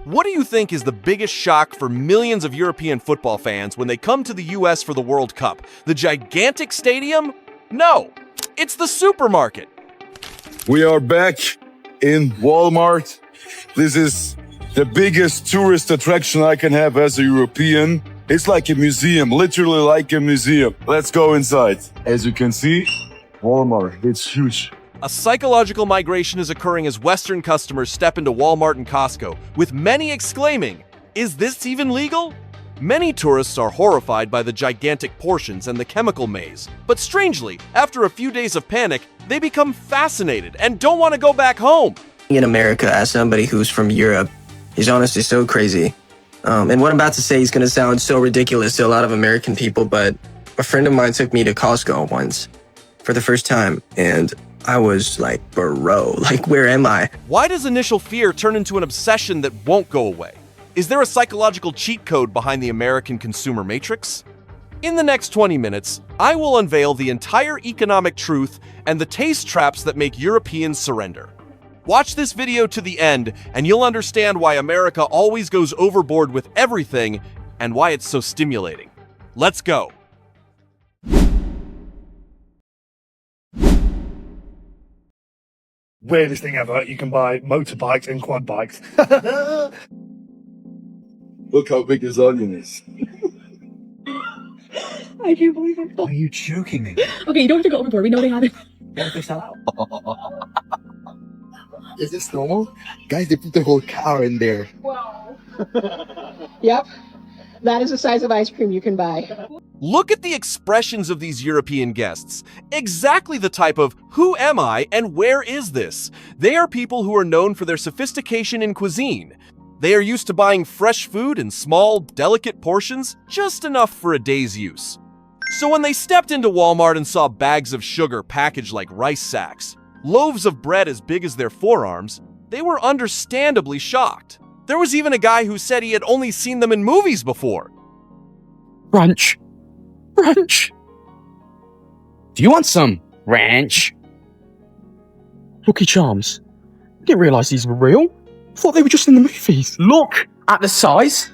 What do you think is the biggest shock for millions of European football fans when they come to the US for the World Cup? The gigantic stadium? No, it's the supermarket. We are back in Walmart. This is the biggest tourist attraction I can have as a European. It's like a museum, literally like a museum. Let's go inside. As you can see, Walmart, it's huge. A psychological migration is occurring as Western customers step into Walmart and Costco, with many exclaiming, "Is this even legal?" Many tourists are horrified by the gigantic portions and the chemical maze. But strangely, after a few days of panic, they become fascinated and don't want to go back home. In America, as somebody who's from Europe, is honestly so crazy. And what I'm about to say is going to sound so ridiculous to a lot of American people, but a friend of mine took me to Costco once for the first time, and I was like, bro, like, where am I? Why does initial fear turn into an obsession that won't go away? Is there a psychological cheat code behind the American consumer matrix? In the next 20 minutes, I will unveil the entire economic truth and the taste traps that make Europeans surrender. Watch this video to the end, and you'll understand why America always goes overboard with everything and why it's so stimulating. Let's go. Weirdest thing ever, you can buy motorbikes and quad bikes. Look how big his onion is. I can't believe it. Are you joking me? Okay, you don't have to go overboard. We know they have it. What if they sell out? Is this normal? Guys, they put the whole car in there. Wow. Yep. That is the size of ice cream you can buy. Look at the expressions of these European guests. Exactly the type of "who am I and where is this?" They are people who are known for their sophistication in cuisine. They are used to buying fresh food in small, delicate portions, just enough for a day's use. So when they stepped into Walmart and saw bags of sugar packaged like rice sacks, loaves of bread as big as their forearms, they were understandably shocked. There was even a guy who said he had only seen them in movies before. Ranch. Ranch. Do you want some ranch? Lucky Charms. I didn't realise these were real. I thought they were just in the movies. Look at the size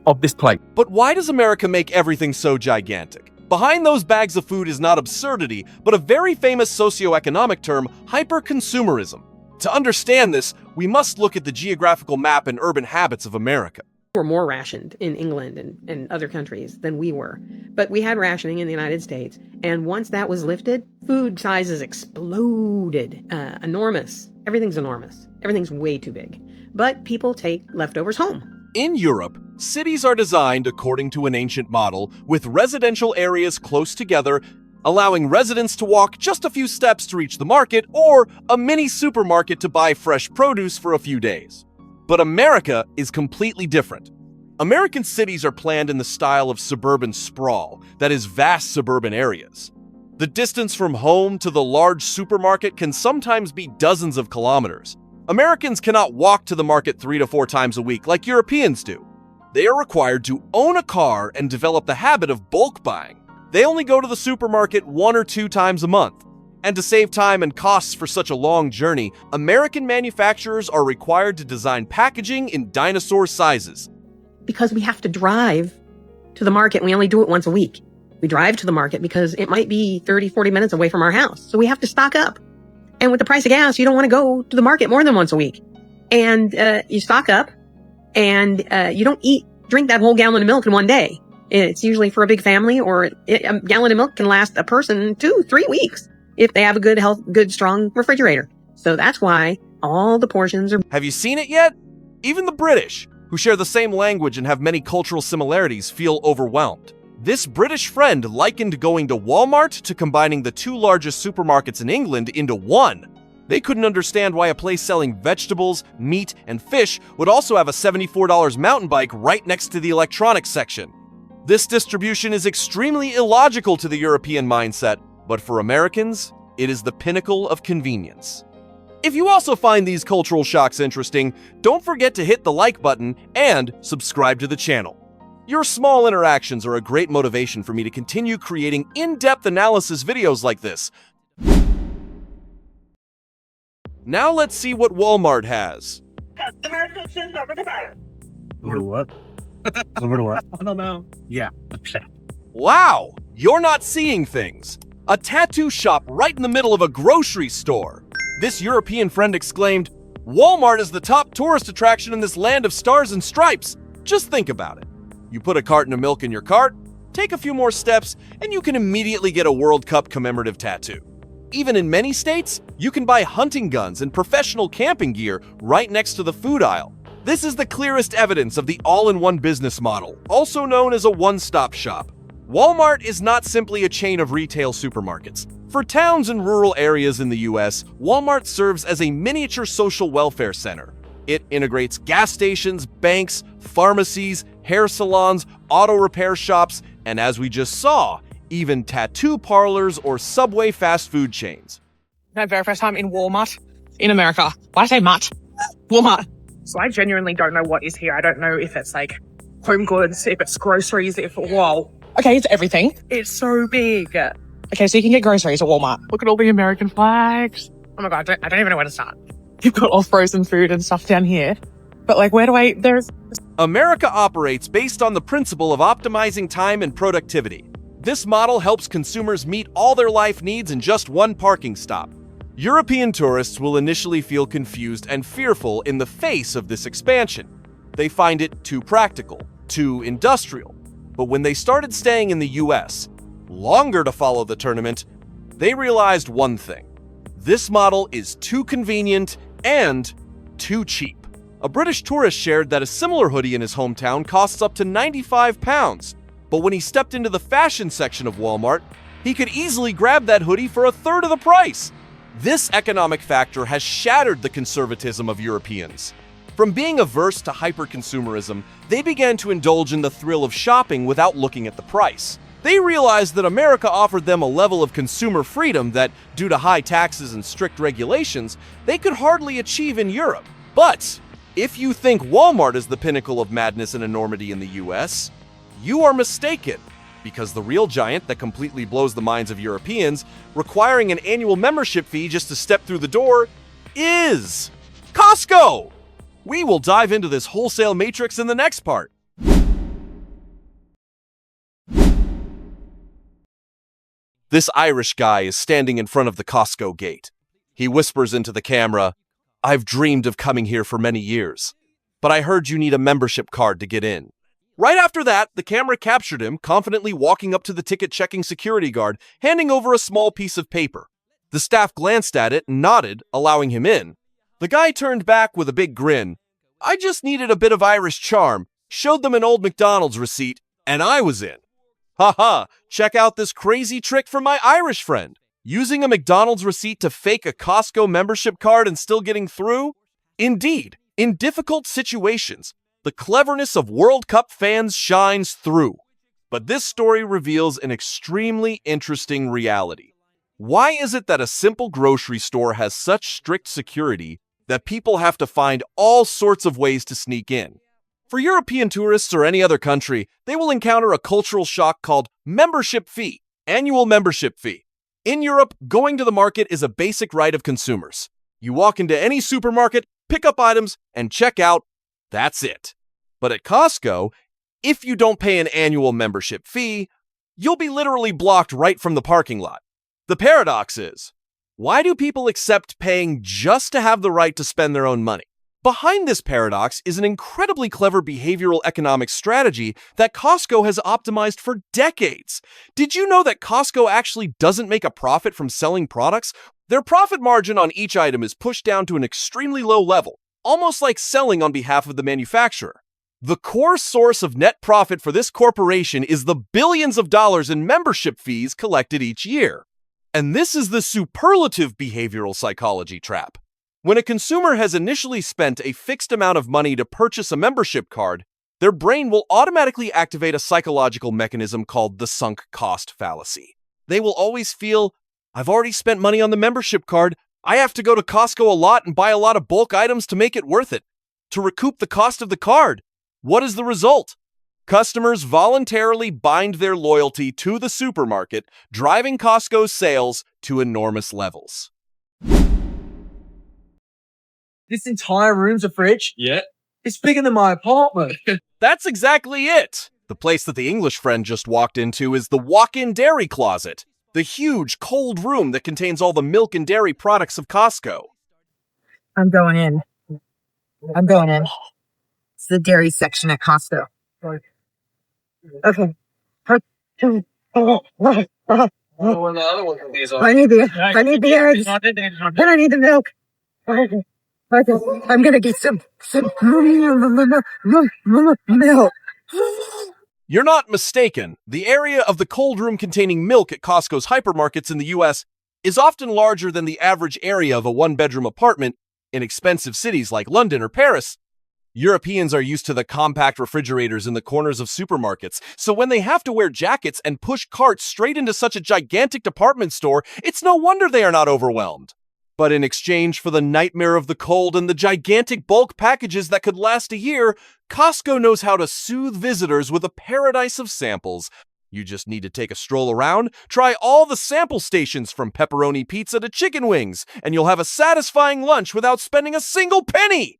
of this plate. But why does America make everything so gigantic? Behind those bags of food is not absurdity, but a very famous socioeconomic term, hyperconsumerism. To understand this, we must look at the geographical map and urban habits of America. Were more rationed in England and other countries than we were. But we had rationing in the United States. And once that was lifted, food sizes exploded. Enormous. Everything's enormous. Everything's way too big. But people take leftovers home. In Europe, cities are designed according to an ancient model, with residential areas close together, allowing residents to walk just a few steps to reach the market or a mini supermarket to buy fresh produce for a few days. But America is completely different. American cities are planned in the style of suburban sprawl, that is, vast suburban areas. The distance from home to the large supermarket can sometimes be dozens of kilometers. Americans cannot walk to the market 3 to 4 times a week like Europeans do. They are required to own a car and develop the habit of bulk buying. They only go to the supermarket 1 or 2 times a month. And to save time and costs for such a long journey, American manufacturers are required to design packaging in dinosaur sizes. Because we have to drive to the market, we only do it once a week. We drive to the market because it might be 30, 40 minutes away from our house. So we have to stock up. And with the price of gas, you don't want to go to the market more than once a week. And you stock up, and you don't drink that whole gallon of milk in one day. It's usually for a big family, or a gallon of milk can last a person 2-3 weeks if they have a good, strong refrigerator. So that's why all the portions are... Have you seen it yet? Even the British, who share the same language and have many cultural similarities, feel overwhelmed. This British friend likened going to Walmart to combining the 2 largest supermarkets in England into one. They couldn't understand why a place selling vegetables, meat, and fish would also have a $74 mountain bike right next to the electronics section. This distribution is extremely illogical to the European mindset, but for Americans, it is the pinnacle of convenience. If you also find these cultural shocks interesting, don't forget to hit the like button and subscribe to the channel. Your small interactions are a great motivation for me to continue creating in-depth analysis videos like this. Now let's see what Walmart has. What? What? I don't know. Yeah. Wow, you're not seeing things. A tattoo shop right in the middle of a grocery store. This European friend exclaimed, "Walmart is the top tourist attraction in this land of stars and stripes." Just think about it. You put a carton of milk in your cart, take a few more steps, and you can immediately get a World Cup commemorative tattoo. Even in many states, you can buy hunting guns and professional camping gear right next to the food aisle. This is the clearest evidence of the all-in-one business model, also known as a one-stop shop. Walmart is not simply a chain of retail supermarkets. For towns and rural areas in the US, Walmart serves as a miniature social welfare center. It integrates gas stations, banks, pharmacies, hair salons, auto repair shops, and as we just saw, even tattoo parlors or Subway fast food chains. My very first time in Walmart in America. Why did I say mutt? Walmart. So I genuinely don't know what is here. I don't know if it's like home goods, if it's groceries, whoa. Okay, it's everything. It's so big. Okay, so you can get groceries at Walmart. Look at all the American flags. Oh my God, I don't even know where to start. You've got all frozen food and stuff down here. But like, America operates based on the principle of optimizing time and productivity. This model helps consumers meet all their life needs in just one parking stop. European tourists will initially feel confused and fearful in the face of this expansion. They find it too practical, too industrial. But when they started staying in the US, longer to follow the tournament, they realized one thing. This model is too convenient and too cheap. A British tourist shared that a similar hoodie in his hometown costs up to £95, but when he stepped into the fashion section of Walmart, he could easily grab that hoodie for a third of the price. This economic factor has shattered the conservatism of Europeans. From being averse to hyperconsumerism, they began to indulge in the thrill of shopping without looking at the price. They realized that America offered them a level of consumer freedom that, due to high taxes and strict regulations, they could hardly achieve in Europe. But if you think Walmart is the pinnacle of madness and enormity in the US, you are mistaken, because the real giant that completely blows the minds of Europeans, requiring an annual membership fee just to step through the door, is Costco! We will dive into this wholesale matrix in the next part. This Irish guy is standing in front of the Costco gate. He whispers into the camera, "I've dreamed of coming here for many years, but I heard you need a membership card to get in." Right after that, the camera captured him confidently walking up to the ticket-checking security guard, handing over a small piece of paper. The staff glanced at it and nodded, allowing him in. The guy turned back with a big grin. "I just needed a bit of Irish charm," showed them an old McDonald's receipt, and I was in. Haha, check out this crazy trick from my Irish friend. Using a McDonald's receipt to fake a Costco membership card and still getting through? Indeed, in difficult situations, the cleverness of World Cup fans shines through. But this story reveals an extremely interesting reality. Why is it that a simple grocery store has such strict security that people have to find all sorts of ways to sneak in? For European tourists or any other country, they will encounter a cultural shock called membership fee, annual membership fee. In Europe, going to the market is a basic right of consumers. You walk into any supermarket, pick up items, and check out. That's it. But at Costco, if you don't pay an annual membership fee, you'll be literally blocked right from the parking lot. The paradox is, why do people accept paying just to have the right to spend their own money? Behind this paradox is an incredibly clever behavioral economic strategy that Costco has optimized for decades. Did you know that Costco actually doesn't make a profit from selling products? Their profit margin on each item is pushed down to an extremely low level, almost like selling on behalf of the manufacturer. The core source of net profit for this corporation is the billions of dollars in membership fees collected each year. And this is the superlative behavioral psychology trap. When a consumer has initially spent a fixed amount of money to purchase a membership card, their brain will automatically activate a psychological mechanism called the sunk cost fallacy. They will always feel, "I've already spent money on the membership card. I have to go to Costco a lot and buy a lot of bulk items to make it worth it, to recoup the cost of the card." What is the result? Customers voluntarily bind their loyalty to the supermarket, driving Costco's sales to enormous levels. This entire room's a fridge? Yeah. It's bigger than my apartment. That's exactly it! The place that the English friend just walked into is the walk-in dairy closet, the huge, cold room that contains all the milk and dairy products of Costco. I'm going in. It's the dairy section at Costco. Okay. I need the eggs. And I need the milk. Okay. I'm gonna get some milk. You're not mistaken. The area of the cold room containing milk at Costco's hypermarkets in the US is often larger than the average area of a one-bedroom apartment in expensive cities like London or Paris. Europeans are used to the compact refrigerators in the corners of supermarkets, so when they have to wear jackets and push carts straight into such a gigantic department store, it's no wonder they are not overwhelmed. But in exchange for the nightmare of the cold and the gigantic bulk packages that could last a year, Costco knows how to soothe visitors with a paradise of samples. You just need to take a stroll around, try all the sample stations from pepperoni pizza to chicken wings, and you'll have a satisfying lunch without spending a single penny!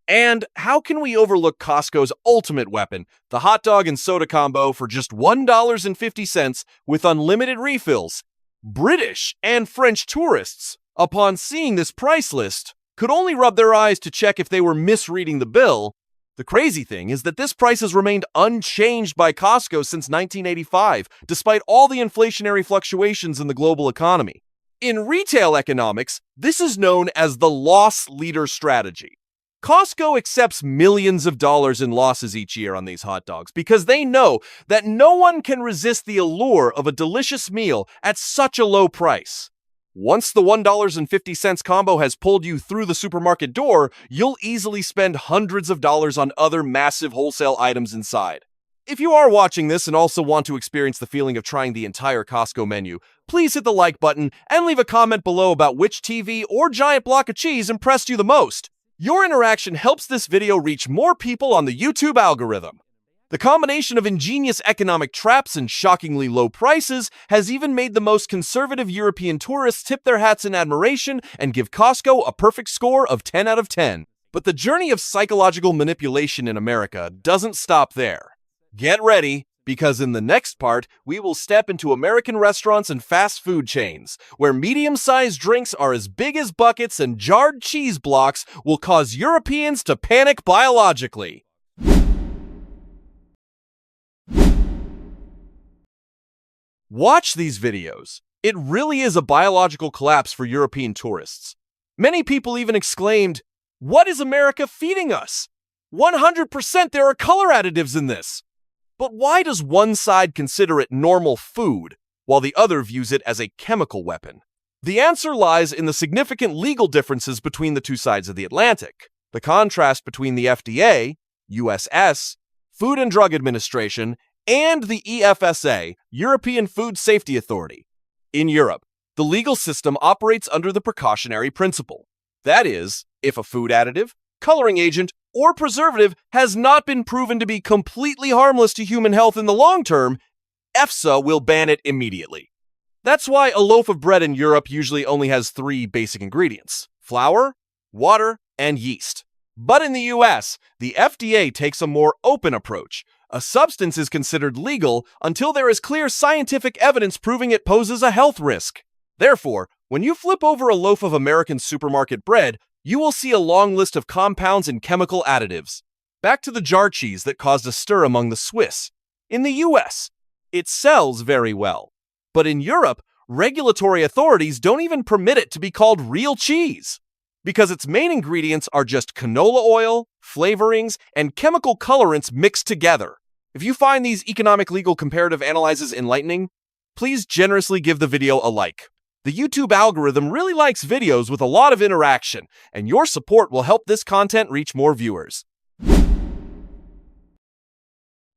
And how can we overlook Costco's ultimate weapon, the hot dog and soda combo for just $1.50 with unlimited refills? British and French tourists, upon seeing this price list, could only rub their eyes to check if they were misreading the bill. The crazy thing is that this price has remained unchanged by Costco since 1985, despite all the inflationary fluctuations in the global economy. In retail economics, this is known as the loss leader strategy. Costco accepts millions of dollars in losses each year on these hot dogs because they know that no one can resist the allure of a delicious meal at such a low price. Once the $1.50 combo has pulled you through the supermarket door, you'll easily spend hundreds of dollars on other massive wholesale items inside. If you are watching this and also want to experience the feeling of trying the entire Costco menu, please hit the like button and leave a comment below about which TV or giant block of cheese impressed you the most. Your interaction helps this video reach more people on the YouTube algorithm. The combination of ingenious economic traps and shockingly low prices has even made the most conservative European tourists tip their hats in admiration and give Costco a perfect score of 10 out of 10. But the journey of psychological manipulation in America doesn't stop there. Get ready, because in the next part, we will step into American restaurants and fast food chains, where medium-sized drinks are as big as buckets and jarred cheese blocks will cause Europeans to panic biologically. Watch these videos. It really is a biological collapse for European tourists. Many people even exclaimed, "What is America feeding us? 100% there are color additives in this." But why does one side consider it normal food, while the other views it as a chemical weapon? The answer lies in the significant legal differences between the two sides of the Atlantic. The contrast between the FDA, USS, Food and Drug Administration, and the EFSA, European Food Safety Authority. In Europe, the legal system operates under the precautionary principle. That is, if a food additive, coloring agent, or preservative has not been proven to be completely harmless to human health in the long term, EFSA will ban it immediately. That's why a loaf of bread in Europe usually only has 3 basic ingredients: flour, water, and yeast. But in the US, the FDA takes a more open approach. A substance is considered legal until there is clear scientific evidence proving it poses a health risk. Therefore, when you flip over a loaf of American supermarket bread, you will see a long list of compounds and chemical additives. Back to the jar cheese that caused a stir among the Swiss. In the US, it sells very well. But in Europe, regulatory authorities don't even permit it to be called real cheese, because its main ingredients are just canola oil, flavorings, and chemical colorants mixed together. If you find these economic legal comparative analyses enlightening, please generously give the video a like. The YouTube algorithm really likes videos with a lot of interaction, and your support will help this content reach more viewers.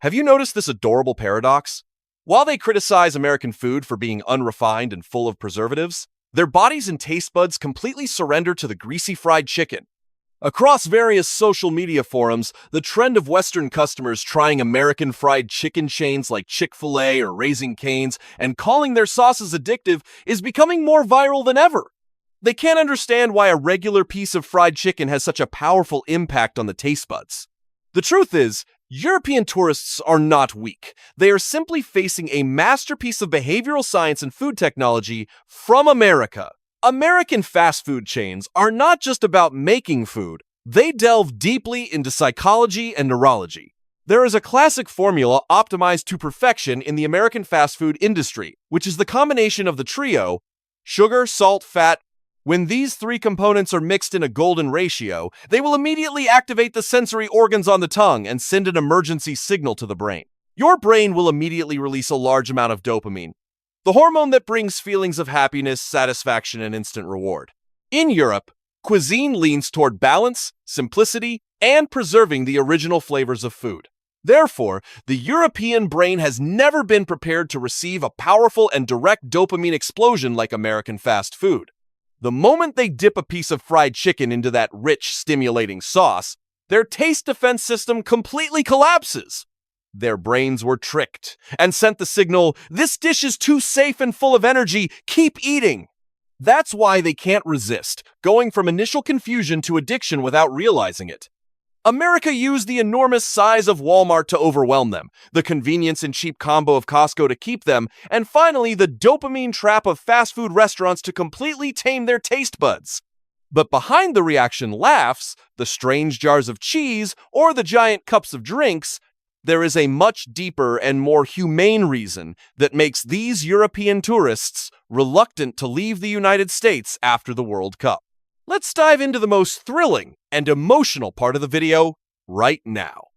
Have you noticed this adorable paradox? While they criticize American food for being unrefined and full of preservatives, their bodies and taste buds completely surrender to the greasy fried chicken. Across various social media forums, the trend of Western customers trying American fried chicken chains like Chick-fil-A or Raising Cane's and calling their sauces addictive is becoming more viral than ever. They can't understand why a regular piece of fried chicken has such a powerful impact on the taste buds. The truth is, European tourists are not weak. They are simply facing a masterpiece of behavioral science and food technology from America. American fast food chains are not just about making food. They delve deeply into psychology and neurology. There is a classic formula optimized to perfection in the American fast food industry, which is the combination of the trio: sugar, salt, fat. When these three components are mixed in a golden ratio, they will immediately activate the sensory organs on the tongue and send an emergency signal to the brain. Your brain will immediately release a large amount of dopamine, the hormone that brings feelings of happiness, satisfaction, and instant reward. In Europe, cuisine leans toward balance, simplicity, and preserving the original flavors of food. Therefore, the European brain has never been prepared to receive a powerful and direct dopamine explosion like American fast food. The moment they dip a piece of fried chicken into that rich, stimulating sauce, their taste defense system completely collapses. Their brains were tricked and sent the signal, "This dish is too safe and full of energy, keep eating." That's why they can't resist, going from initial confusion to addiction without realizing it. America used the enormous size of Walmart to overwhelm them, the convenience and cheap combo of Costco to keep them, and finally the dopamine trap of fast food restaurants to completely tame their taste buds. But behind the reaction laughs, the strange jars of cheese, or the giant cups of drinks, there is a much deeper and more humane reason that makes these European tourists reluctant to leave the United States after the World Cup. Let's dive into the most thrilling and emotional part of the video right now.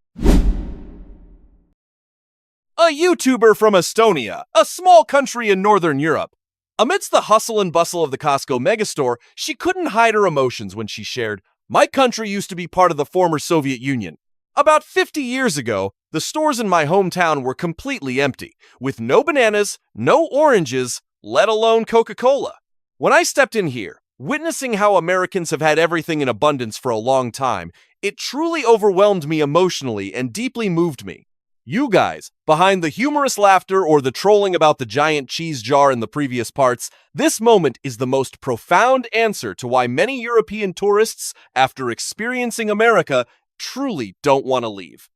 A YouTuber from Estonia, a small country in Northern Europe. Amidst the hustle and bustle of the Costco megastore, she couldn't hide her emotions when she shared, "My country used to be part of the former Soviet Union. About 50 years ago, the stores in my hometown were completely empty, with no bananas, no oranges, let alone Coca-Cola. When I stepped in here, witnessing how Americans have had everything in abundance for a long time, it truly overwhelmed me emotionally and deeply moved me. You guys, behind the humorous laughter or the trolling about the giant cheese jar in the previous parts, this moment is the most profound answer to why many European tourists, after experiencing America, truly don't want to leave.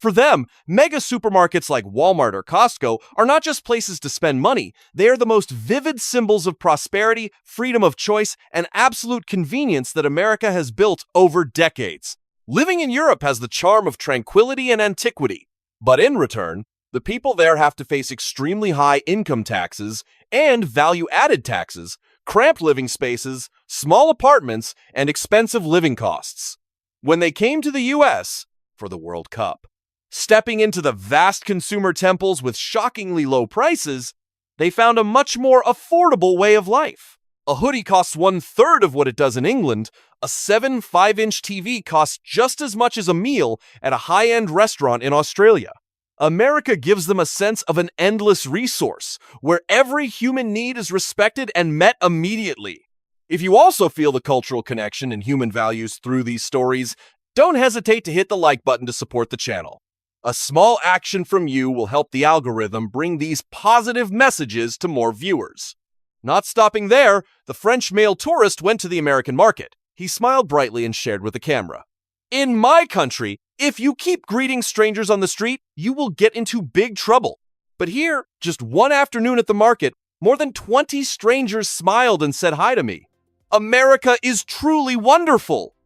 For them, mega supermarkets like Walmart or Costco are not just places to spend money, they are the most vivid symbols of prosperity, freedom of choice, and absolute convenience that America has built over decades. Living in Europe has the charm of tranquility and antiquity, but in return, the people there have to face extremely high income taxes and value-added taxes, cramped living spaces, small apartments, and expensive living costs. When they came to the US for the World Cup, stepping into the vast consumer temples with shockingly low prices, they found a much more affordable way of life. A hoodie costs 1/3 of what it does in England. A 7.5-inch TV costs just as much as a meal at a high-end restaurant in Australia. America gives them a sense of an endless resource, where every human need is respected and met immediately. If you also feel the cultural connection and human values through these stories, don't hesitate to hit the like button to support the channel. A small action from you will help the algorithm bring these positive messages to more viewers. Not stopping there, the French male tourist went to the American market. He smiled brightly and shared with the camera. "In my country, if you keep greeting strangers on the street, you will get into big trouble. But here, just one afternoon at the market, more than 20 strangers smiled and said hi to me. America is truly wonderful."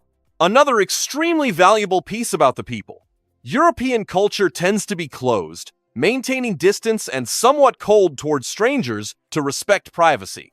Another extremely valuable piece about the people. European culture tends to be closed, maintaining distance and somewhat cold towards strangers to respect privacy.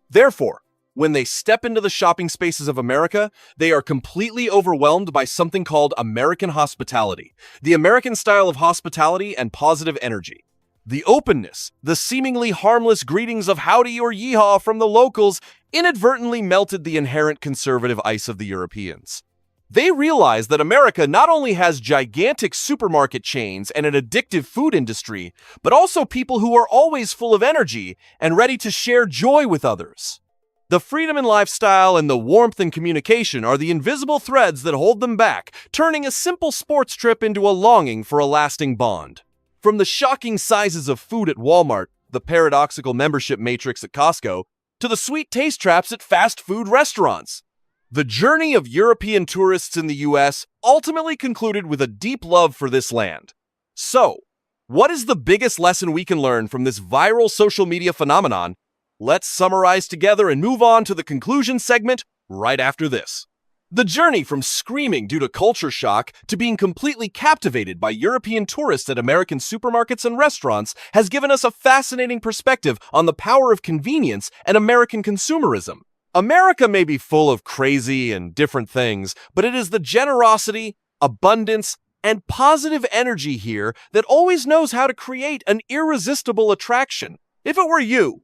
Therefore, when they step into the shopping spaces of America, they are completely overwhelmed by something called American hospitality, the American style of hospitality and positive energy. The openness, the seemingly harmless greetings of howdy or yeehaw from the locals inadvertently melted the inherent conservative ice of the Europeans. They realized that America not only has gigantic supermarket chains and an addictive food industry, but also people who are always full of energy and ready to share joy with others. The freedom in lifestyle and the warmth in communication are the invisible threads that hold them back, turning a simple sports trip into a longing for a lasting bond. From the shocking sizes of food at Walmart, the paradoxical membership matrix at Costco, to the sweet taste traps at fast food restaurants. The journey of European tourists in the US ultimately concluded with a deep love for this land. So, what is the biggest lesson we can learn from this viral social media phenomenon? Let's summarize together and move on to the conclusion segment right after this. The journey from screaming due to culture shock to being completely captivated by European tourists at American supermarkets and restaurants has given us a fascinating perspective on the power of convenience and American consumerism. America may be full of crazy and different things, but it is the generosity, abundance, and positive energy here that always knows how to create an irresistible attraction. If it were you,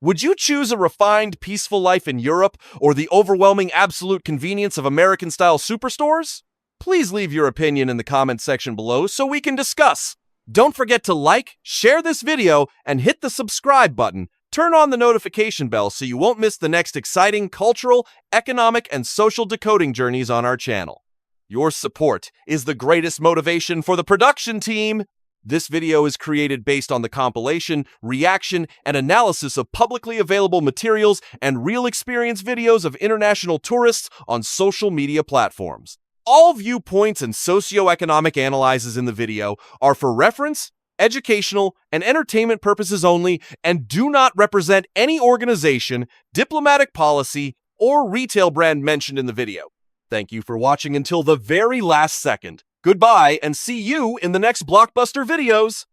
would you choose a refined, peaceful life in Europe or the overwhelming absolute convenience of American-style superstores? Please leave your opinion in the comment section below so we can discuss. Don't forget to like, share this video, and hit the subscribe button. Turn on the notification bell so you won't miss the next exciting cultural, economic, and social decoding journeys on our channel. Your support is the greatest motivation for the production team. This video is created based on the compilation, reaction, and analysis of publicly available materials and real experience videos of international tourists on social media platforms. All viewpoints and socioeconomic analyses in the video are for reference, educational, and entertainment purposes only and do not represent any organization, diplomatic policy, or retail brand mentioned in the video. Thank you for watching until the very last second. Goodbye, and see you in the next blockbuster videos!